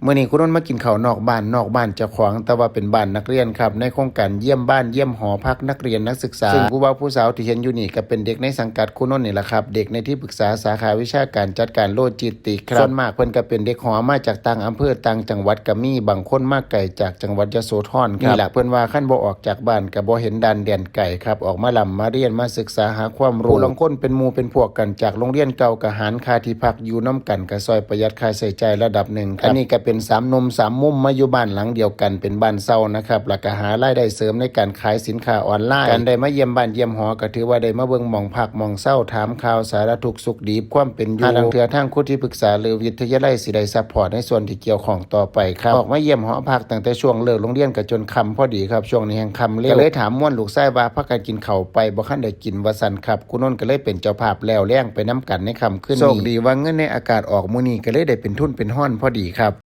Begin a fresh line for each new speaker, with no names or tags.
มื่อนี้คุณนนท์มากินข้าวนอกบ้านเจ้าของแต่ว่าเป็นบ้านนักเรียนครับในโครงการเยี่ยมบ้านเยี่ยมหอพักนักเรียนนักศึกษาซึ่งผู้บ่าวผู้สาวที่เห็นอยู่นี่ก็เป็นเด็กในสังกัดคุณนนท์นี่แหละครับเด็กในที่ปรึกษาสาขาวิชาการจัดการโลจิสติกส์ครับส่วนมากเพิ่นก็เป็นเด็กหอมาจากต่างอำเภอต่างจังหวัดก็มีบางคนมาไกลจากจังหวัดยโสธรครับนี่แหละเพิ่นว่าคันบ่ออกจากบ้านก็บ่เห็นดันแดนไกลครับออกมาลำมาเรียนมาศึกษาหาความรู้ลางคนเป็นหมู่เป็นพวกกันจากโรงเรียนเก่าก็หารค่าที่พักอยู่นำกันก็ซอยประหยัดค่าใช้จ่ายระดับหนึ่งอันนี้ก็เป็น3หนุ่ม3มุมมาอยู่บ้านหลังเดียวกันเป็นบ้านเช่านะครับแล้วก็หารายได้เสริมในการขายสินค้าออนไลน์การได้มาเยี่ยมบ้านเยี่ยมหอก็ถือว่าได้มาเบิ่งหม่องพักหม่องเช่าถามข่าวสารทุกข์สุขดีความเป็นอยู่ทางเทื่อทางคุณที่ปรึกษาหรือวิทยาลัยสิได้ซัพพอร์ตในส่วนที่เกี่ยวข้องต่อไปครับออกมาเยี่ยมหอพักตั้งแต่ช่วงเลิกโรงเรียนก็จนค่ำพอดีครับช่วงนี้แห่งค่ำเร็วก็เลยถามม่วนลูกชายว่าพักกันกินข้าวไปบ่คันได้กินว่าซั่นครับคุณนนท์ก็เลยเป็นเจ้าภาพแล้วแล้งไปนํกันในค่ำคืนนี้โชคดีว่าเงินในอากาศออกมื้อนี้ก็เลยได้เป็นทุนเป็นห้อนพอดีครับ